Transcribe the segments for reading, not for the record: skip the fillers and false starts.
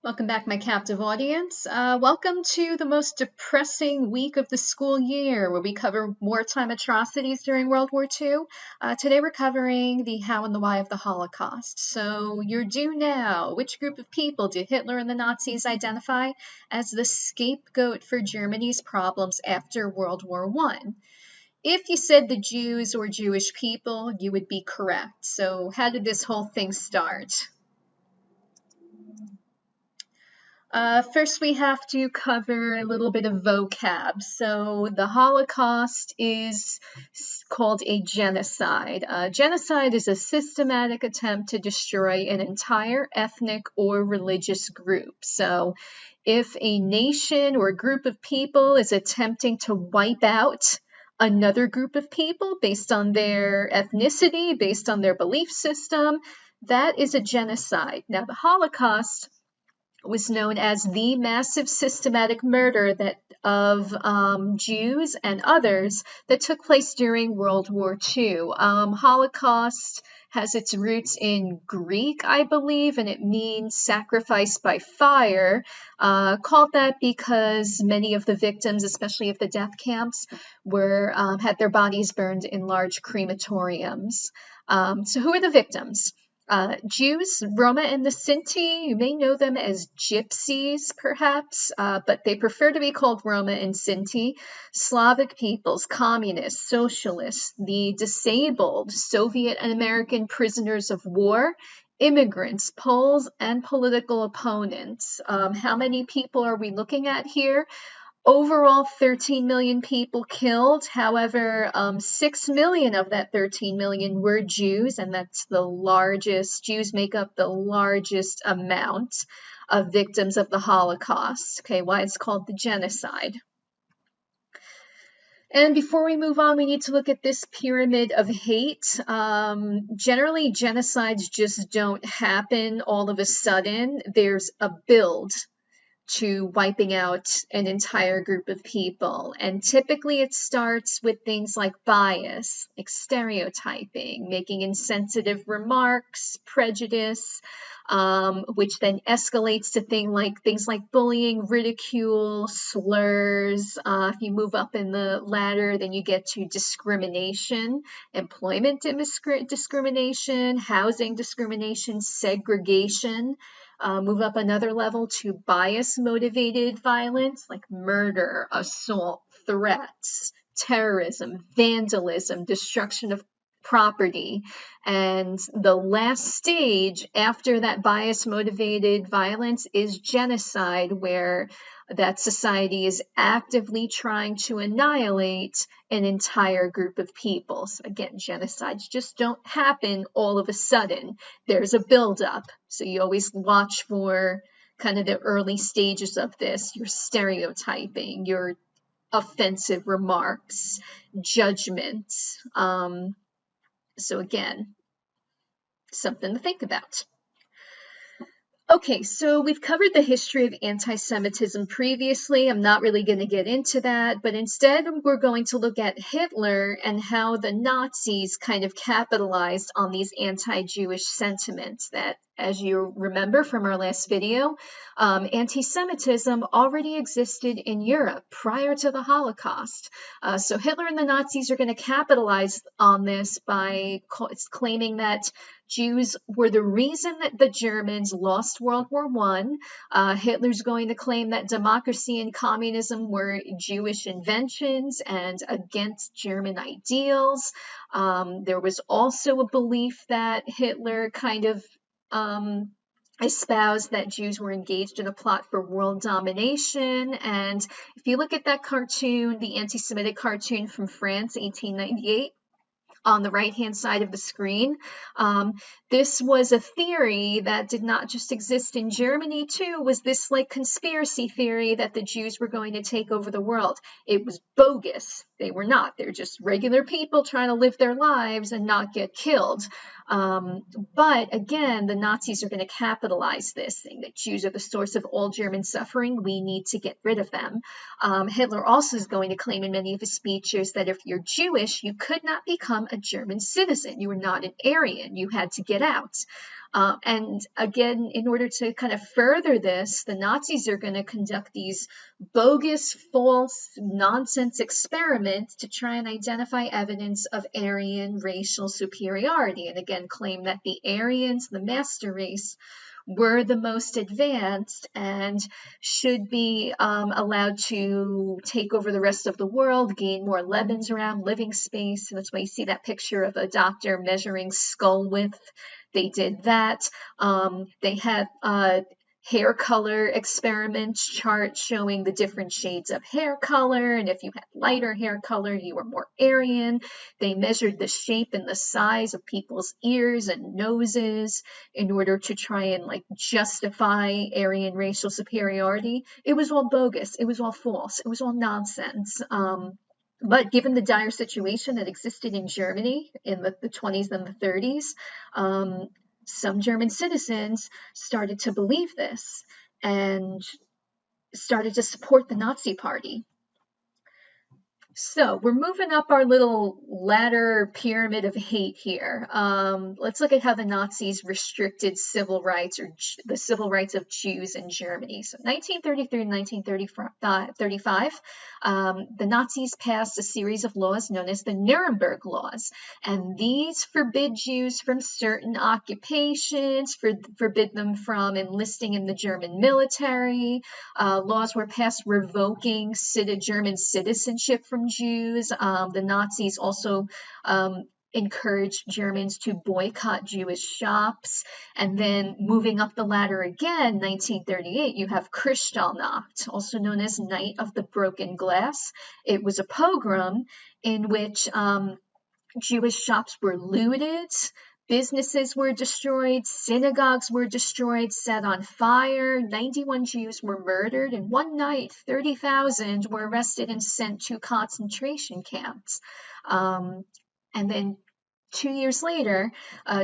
Welcome back, my captive audience. Welcome to the most depressing week of the school year, where we cover wartime atrocities during World War II. Today we're covering the how and the why of the Holocaust. So you're due now. Which group of people did Hitler and the Nazis identify as the scapegoat for Germany's problems after World War I? If you said the Jews or Jewish people, you would be correct. So how did this whole thing start? First, we have to cover a little bit of vocab. So the Holocaust is called a genocide. Genocide is a systematic attempt to destroy an entire ethnic or religious group. So if a nation or a group of people is attempting to wipe out another group of people based on their ethnicity, based on their belief system, that is a genocide. Now, the Holocaust was known as the massive systematic murder of Jews and others that took place during World War II. Holocaust has its roots in Greek, I believe, and it means sacrifice by fire. Called that because many of the victims, especially of the death camps, had their bodies burned in large crematoriums. So who are the victims? Jews, Roma and the Sinti, you may know them as gypsies, perhaps, but they prefer to be called Roma and Sinti. Slavic peoples, communists, socialists, the disabled, Soviet and American prisoners of war, immigrants, Poles, and political opponents. How many people are we looking at here? Overall, 13 million people killed. However, 6 million of that 13 million were Jews, and that's the largest. Jews make up the largest amount of victims of the Holocaust. Okay, why it's called the genocide. And before we move on, we need to look at this pyramid of hate. Generally, genocides just don't happen all of a sudden. There's a build to wiping out an entire group of people. And typically it starts with things like bias, like stereotyping, making insensitive remarks, prejudice, which then escalates to things like bullying, ridicule, slurs. If you move up in the ladder, then you get to discrimination, employment discrimination, housing discrimination, segregation. Move up another level to bias-motivated violence like murder, assault, threats, terrorism, vandalism, destruction of property. And the last stage after that bias-motivated violence is genocide, where that society is actively trying to annihilate an entire group of people. So again, genocides just don't happen all of a sudden. There's a buildup. So you always watch for kind of the early stages of this, your stereotyping, your offensive remarks, judgments. So again, something to think about. Okay, so we've covered the history of anti-Semitism previously. I'm not really going to get into that, but instead we're going to look at Hitler and how the Nazis kind of capitalized on these anti-Jewish sentiments that, as you remember from our last video, anti-Semitism already existed in Europe prior to the Holocaust. So Hitler and the Nazis are going to capitalize on this by claiming that Jews were the reason that the Germans lost World War I. Hitler's going to claim that democracy and communism were Jewish inventions and against German ideals. There was also a belief that Hitler kind of espoused that Jews were engaged in a plot for world domination. And if you look at that cartoon, the anti-Semitic cartoon from France, 1898, on the right-hand side of the screen. This was a theory that did not just exist in Germany, too, was this like conspiracy theory that the Jews were going to take over the world. It was bogus. They were not. They're just regular people trying to live their lives and not get killed. But again, the Nazis are going to capitalize this, saying that Jews are the source of all German suffering. We need to get rid of them. Hitler also is going to claim in many of his speeches that if you're Jewish, you could not become a German citizen. You were not an Aryan. You had to get out. And again, in order to kind of further this, the Nazis are going to conduct these bogus, false, nonsense experiments to try and identify evidence of Aryan racial superiority, and again claim that the Aryans, the master race, were the most advanced and should be allowed to take over the rest of the world, gain more Lebensraum, living space. And that's why you see that picture of a doctor measuring skull width. They did that. They had hair color experiments chart showing the different shades of hair color, and if you had lighter hair color you were more Aryan. They measured the shape and the size of people's ears and noses in order to try and like justify Aryan racial superiority. It was all bogus, it was all false, it was all nonsense. But given the dire situation that existed in Germany in the 20s and the 30s, some German citizens started to believe this and started to support the Nazi Party. So we're moving up our little ladder pyramid of hate here. Let's look at how the Nazis restricted civil rights, or the civil rights of Jews in Germany. So 1933 and 1935, the Nazis passed a series of laws known as the Nuremberg Laws. And these forbid Jews from certain occupations, forbid them from enlisting in the German military. Laws were passed revoking German citizenship from Jews. The Nazis also encouraged Germans to boycott Jewish shops. And then moving up the ladder again, 1938, you have Kristallnacht, also known as Night of the Broken Glass. It was a pogrom in which Jewish shops were looted, businesses were destroyed, synagogues were destroyed, set on fire, 91 Jews were murdered, and one night 30,000 were arrested and sent to concentration camps. And then 2 years later,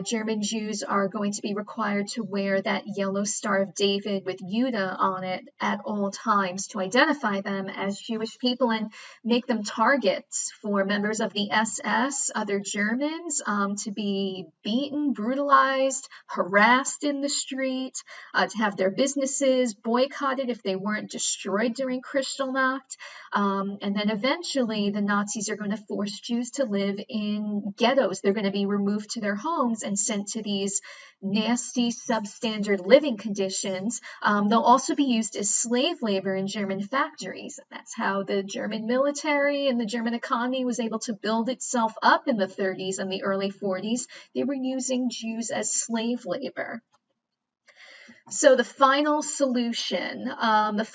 German Jews are going to be required to wear that yellow Star of David with Judah on it at all times to identify them as Jewish people and make them targets for members of the SS, other Germans, to be beaten, brutalized, harassed in the street, to have their businesses boycotted if they weren't destroyed during Kristallnacht. And then eventually the Nazis are going to force Jews to live in ghettos. They're going to be removed to their homes and sent to these nasty substandard living conditions. They'll also be used as slave labor in German factories. That's how the German military and the German economy was able to build itself up in the 30s and the early 40s. They were using Jews as slave labor. So the final solution was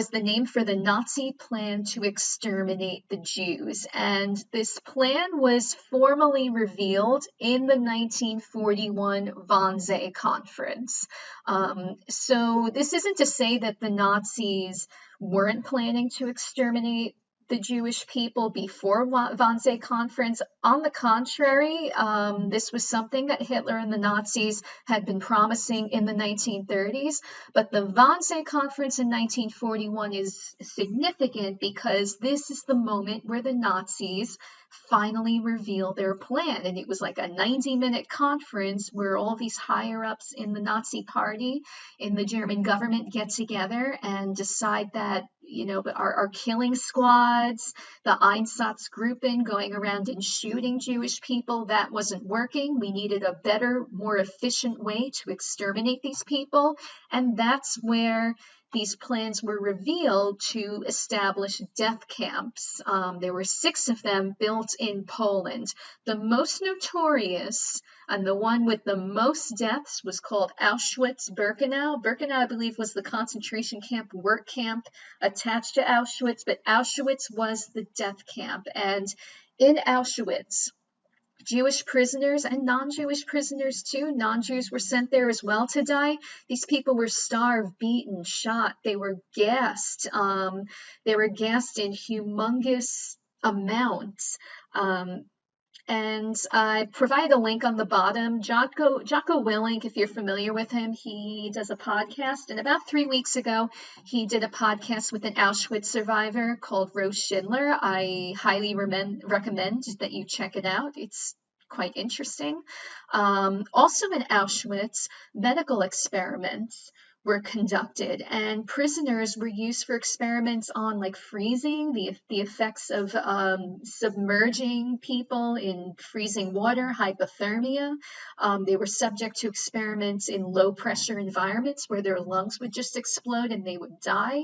the name for the Nazi plan to exterminate the Jews. And this plan was formally revealed in the 1941 Wannsee Conference. So this isn't to say that the Nazis weren't planning to exterminate the Jewish people before Wannsee Conference. On the contrary, this was something that Hitler and the Nazis had been promising in the 1930s. But the Wannsee Conference in 1941 is significant because this is the moment where the Nazis finally reveal their plan. And it was like a 90-minute conference where all these higher-ups in the Nazi Party, in the German government, get together and decide that, you know, our killing squads, the Einsatzgruppen going around and shooting Jewish people, that wasn't working. We needed a better, more efficient way to exterminate these people. And that's where these plans were revealed to establish death camps. There were 6 of them built in Poland. The most notorious and the one with the most deaths was called Auschwitz-Birkenau. Birkenau, I believe, was the concentration camp, work camp attached to Auschwitz, but Auschwitz was the death camp. And in Auschwitz, Jewish prisoners and non-Jewish prisoners too. Non-Jews were sent there as well to die. These people were starved, beaten, shot. They were gassed. They were gassed in humongous amounts. And I provide a link on the bottom. Jocko Willink, if you're familiar with him, he does a podcast. And about 3 weeks ago, he did a podcast with an Auschwitz survivor called Rose Schindler. I highly recommend that you check it out. It's quite interesting. Also in Auschwitz, medical experiments were conducted, and prisoners were used for experiments on like freezing, the effects of submerging people in freezing water, hypothermia. They were subject to experiments in low pressure environments where their lungs would just explode and they would die.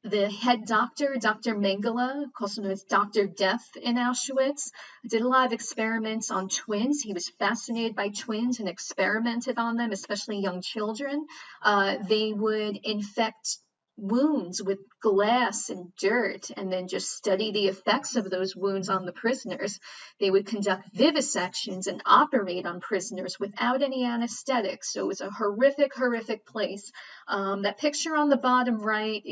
The head doctor, Dr. Mengele, also known as Dr. Death in Auschwitz, did a lot of experiments on twins. He was fascinated by twins and experimented on them, especially young children. They would infect wounds with glass and dirt and then just study the effects of those wounds on the prisoners. They would conduct vivisections and operate on prisoners without any anesthetic. So it was a horrific, horrific place. That picture on the bottom right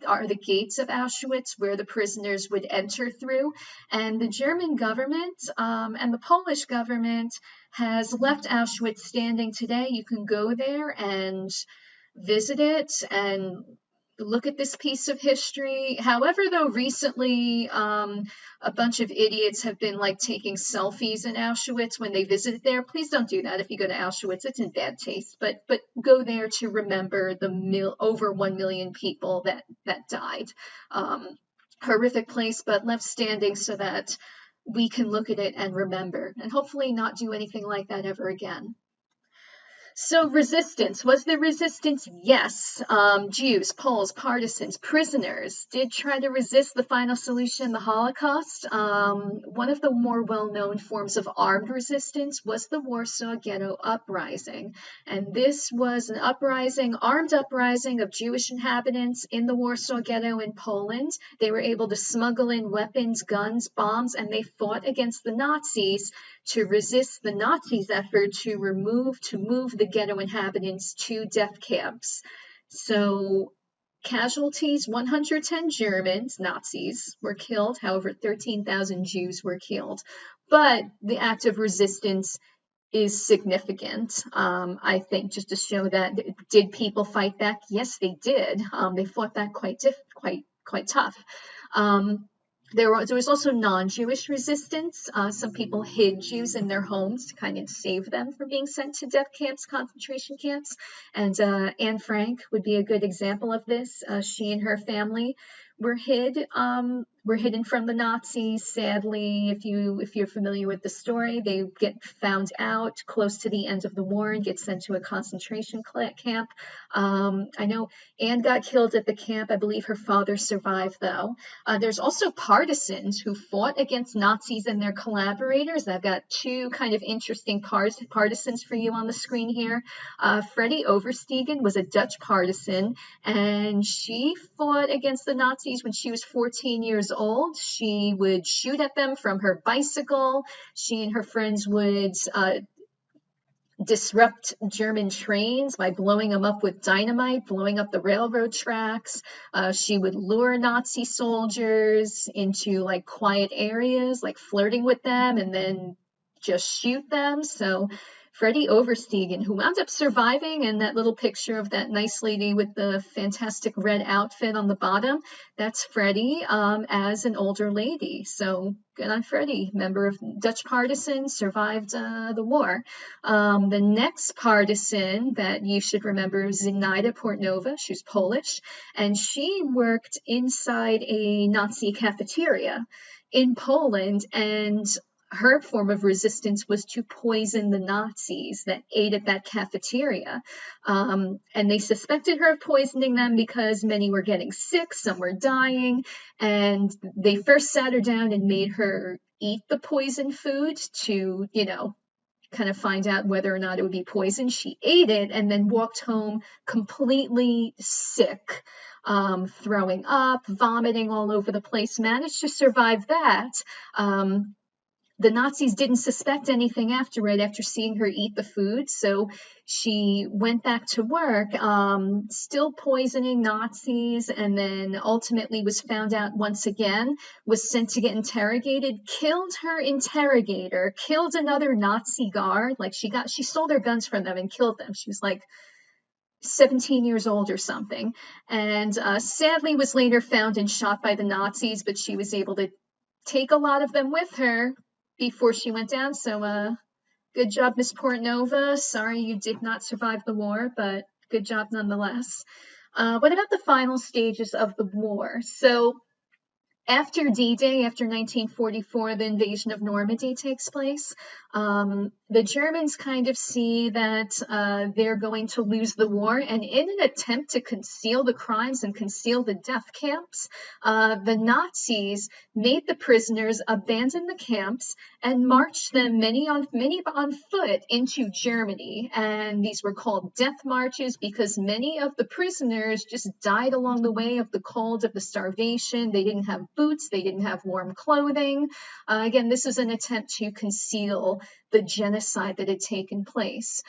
are the gates of Auschwitz where the prisoners would enter through. And the German government and the Polish government has left Auschwitz standing today. You can go there and visit it and look at this piece of history. However, though, recently a bunch of idiots have been like taking selfies in Auschwitz when they visited there. Please don't do that if you go to Auschwitz. It's in bad taste. But go there to remember the over 1 million people that died. Horrific place, but left standing so that we can look at it and remember, and hopefully not do anything like that ever again. So resistance. Was there resistance? Yes. Jews, Poles, partisans, prisoners did try to resist the final solution, the Holocaust. One of the more well-known forms of armed resistance was the Warsaw Ghetto Uprising. And this was an uprising, armed uprising of Jewish inhabitants in the Warsaw Ghetto in Poland. They were able to smuggle in weapons, guns, bombs, and they fought against the Nazis to resist the Nazis' effort to move the ghetto inhabitants to death camps. So casualties, 110 Germans, Nazis, were killed. However, 13,000 Jews were killed. But the act of resistance is significant, I think, just to show that did people fight back? Yes, they did. They fought back quite tough. There was also non-Jewish resistance. Some people hid Jews in their homes to kind of save them from being sent to death camps, concentration camps. And Anne Frank would be a good example of this. She and her family were hidden from the Nazis. Sadly, if you're familiar with the story, they get found out close to the end of the war and get sent to a concentration camp. I know Anne got killed at the camp. I believe her father survived, though. There's also partisans who fought against Nazis and their collaborators. I've got two kind of interesting partisans for you on the screen here. Freddie Overstegen was a Dutch partisan, and she fought against the Nazis when she was 14 years old. She would shoot at them from her bicycle. She and her friends would disrupt German trains by blowing them up with dynamite, blowing up the railroad tracks. She would lure Nazi soldiers into like quiet areas, like flirting with them, and then just shoot them. So Freddie Overstegen, who wound up surviving, and that little picture of that nice lady with the fantastic red outfit on the bottom, that's Freddie as an older lady. So good on Freddie, member of Dutch partisan, survived the war. The next partisan that you should remember is Zinaida Portnova. She's Polish, and she worked inside a Nazi cafeteria in Poland, and her form of resistance was to poison the Nazis that ate at that cafeteria. And they suspected her of poisoning them because many were getting sick, some were dying, and they first sat her down and made her eat the poison food to, kind of find out whether or not it would be poison. She ate it and then walked home completely sick, throwing up, vomiting all over the place, managed to survive that. The Nazis didn't suspect anything after seeing her eat the food. So she went back to work, still poisoning Nazis, and then ultimately was found out once again, was sent to get interrogated, killed her interrogator, killed another Nazi guard. Like she stole their guns from them and killed them. She was like 17 years old or something. And sadly was later found and shot by the Nazis, but she was able to take a lot of them with her before she went down. So good job, Miss Portnova. Sorry you did not survive the war, but good job nonetheless. What about the final stages of the war? So after D-Day, after 1944, the invasion of Normandy takes place. The Germans kind of see that they're going to lose the war, and in an attempt to conceal the crimes and conceal the death camps, the Nazis made the prisoners abandon the camps and marched them, many on foot, into Germany. And these were called death marches because many of the prisoners just died along the way of the cold, of the starvation. They didn't have boots, they didn't have warm clothing. Again, this is an attempt to conceal the genocide that had taken place.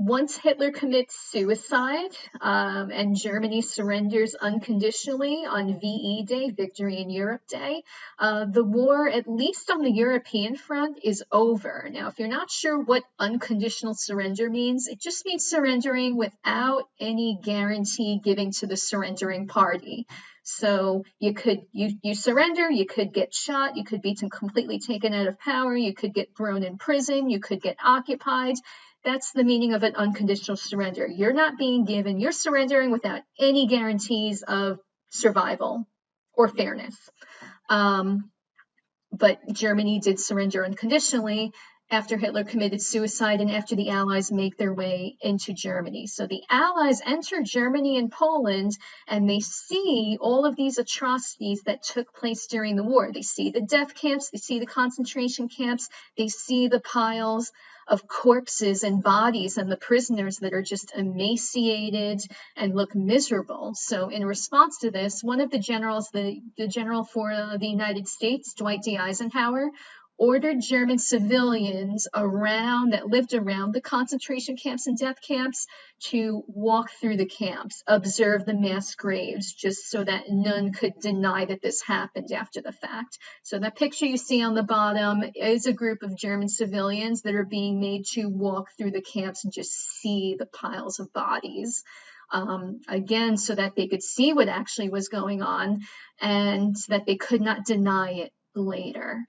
Once Hitler commits suicide and Germany surrenders unconditionally on VE Day, Victory in Europe Day, the war, at least on the European front, is over. Now, if you're not sure what unconditional surrender means, it just means surrendering without any guarantee given to the surrendering party. So you surrender, you could get shot, you could be completely taken out of power, you could get thrown in prison, you could get occupied. That's the meaning of an unconditional surrender. You're not being given, you're surrendering without any guarantees of survival or fairness. But Germany did surrender unconditionally after Hitler committed suicide and after the Allies make their way into Germany. So the Allies enter Germany and Poland, and they see all of these atrocities that took place during the war. They see the death camps, they see the concentration camps, they see the piles of corpses and bodies and the prisoners that are just emaciated and look miserable. So in response to this, one of the generals, the general for the United States, Dwight D. Eisenhower, ordered German civilians that lived around the concentration camps and death camps to walk through the camps, observe the mass graves, just so that none could deny that this happened after the fact. So that picture you see on the bottom is a group of German civilians that are being made to walk through the camps and just see the piles of bodies. Again, so that they could see what actually was going on and that they could not deny it later.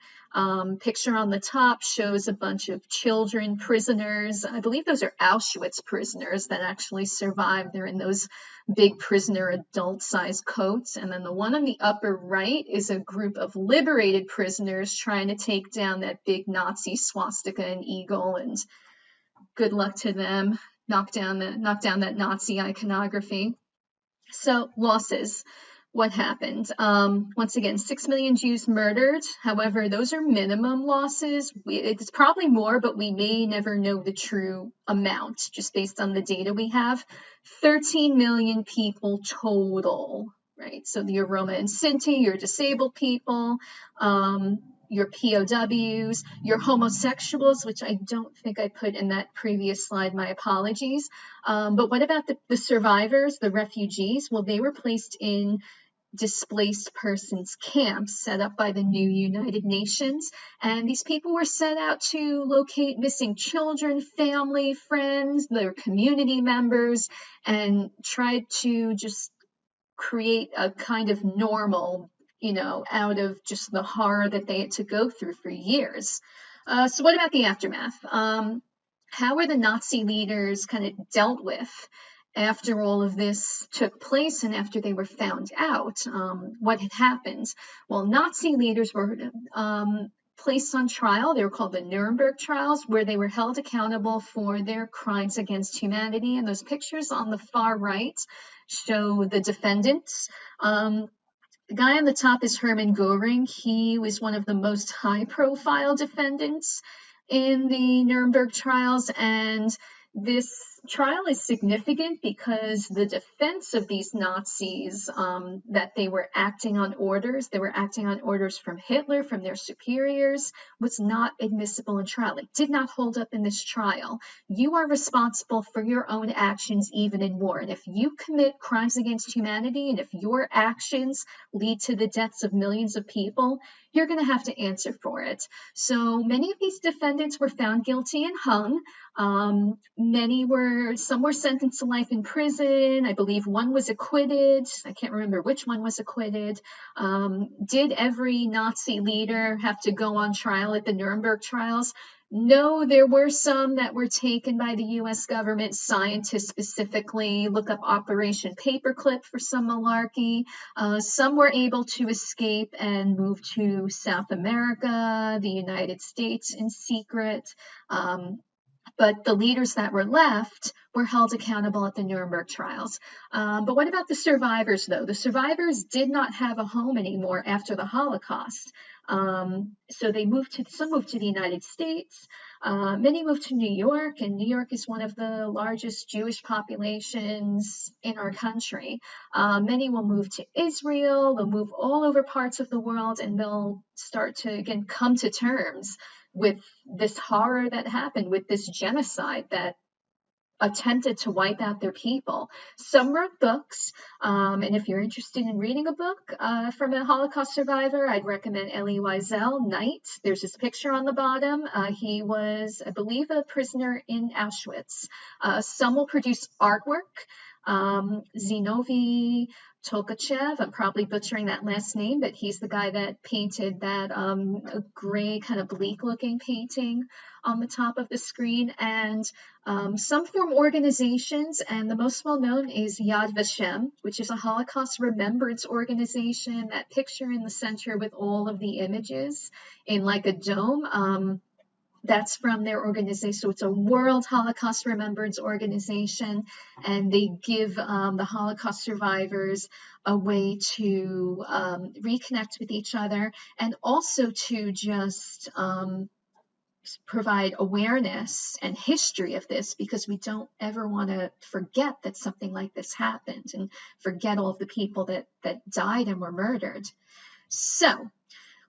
Picture on the top shows a bunch of children prisoners. I believe those are Auschwitz prisoners that actually survived. They're in those big prisoner adult-sized coats. And then the one on the upper right is a group of liberated prisoners trying to take down that big Nazi swastika and eagle. And good luck to them. Knock down that Nazi iconography. So losses. What happened? Once again, 6 million Jews murdered. However, those are minimum losses. It's probably more, but we may never know the true amount just based on the data we have. 13 million people total, right? So the Roma and Sinti, your disabled people, your POWs, your homosexuals, which I don't think I put in that previous slide, my apologies. But what about the survivors, the refugees? Well, they were placed in displaced persons camps set up by the new United Nations. And these people were sent out to locate missing children, family, friends, their community members, and tried to just create a kind of normal, out of just the horror that they had to go through for years. So what about the aftermath? How were the Nazi leaders kind of dealt with after all of this took place and after they were found out? What had happened? Well, Nazi leaders were placed on trial. They were called the Nuremberg trials, where they were held accountable for their crimes against humanity. And those pictures on the far right show the defendants. The guy on the top is Hermann Goering. He was one of the most high-profile defendants in the Nuremberg trials, and this trial is significant because the defense of these Nazis, that they were acting on orders from Hitler, from their superiors, was not admissible in trial. It did not hold up in this trial. You are responsible for your own actions even in war. And if you commit crimes against humanity and if your actions lead to the deaths of millions of people, you're going to have to answer for it. So many of these defendants were found guilty and hung. Many were some were sentenced to life in prison. I believe one was acquitted. I can't remember which one was acquitted. Did every Nazi leader have to go on trial at the Nuremberg trials? No, there were some that were taken by the US government, scientists specifically. Look up Operation Paperclip for some malarkey. Some were able to escape and move to South America, the United States in secret. But the leaders that were left were held accountable at the Nuremberg trials. But what about the survivors, though? The survivors did not have a home anymore after the Holocaust. So some moved to the United States. Many moved to New York, and New York is one of the largest Jewish populations in our country. Many will move to Israel. They'll move all over parts of the world, and they'll start to, again, come to terms with this horror that happened, with this genocide that attempted to wipe out their people. Some wrote books, and if you're interested in reading a book from a Holocaust survivor, I'd recommend Elie Wiesel, Night. There's his picture on the bottom. He was, I believe, a prisoner in Auschwitz. Some will produce artwork. Zinovi Tolkachev, I'm probably butchering that last name, but he's the guy that painted that gray, kind of bleak-looking painting on the top of the screen. And some form organizations, and the most well-known is Yad Vashem, which is a Holocaust remembrance organization. That picture in the center with all of the images in like a dome. That's from their organization. So it's a World Holocaust Remembrance Organization, and they give the Holocaust survivors a way to reconnect with each other, and also to just provide awareness and history of this, because we don't ever want to forget that something like this happened and forget all of the people that died and were murdered. So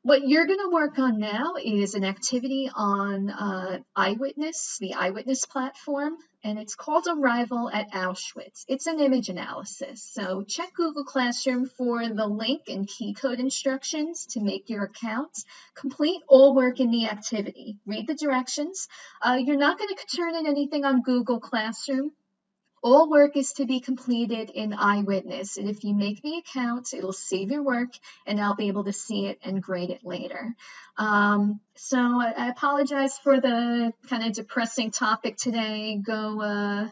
what you're going to work on now is an activity on Eyewitness, the Eyewitness platform, and it's called Arrival at Auschwitz. It's an image analysis. So check Google Classroom for the link and key code instructions to make your account. Complete all work in the activity. Read the directions. You're not going to turn in anything on Google Classroom. All work is to be completed in Eyewitness, and if you make the account, it'll save your work, and I'll be able to see it and grade it later. So I apologize for the kind of depressing topic today. Go,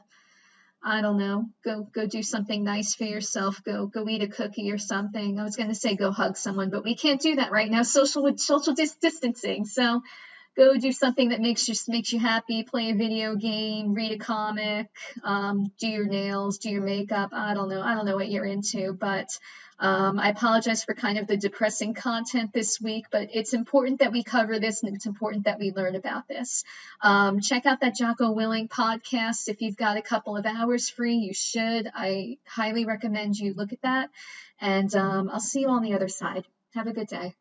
I don't know, go do something nice for yourself. Go eat a cookie or something. I was going to say go hug someone, but we can't do that right now. Social distancing. So go do something that makes you happy, play a video game, read a comic, do your nails, do your makeup. I don't know what you're into, but I apologize for kind of the depressing content this week, but it's important that we cover this, and it's important that we learn about this. Check out that Jocko Willing podcast. If you've got a couple of hours free, you should. I highly recommend you look at that, and I'll see you on the other side. Have a good day.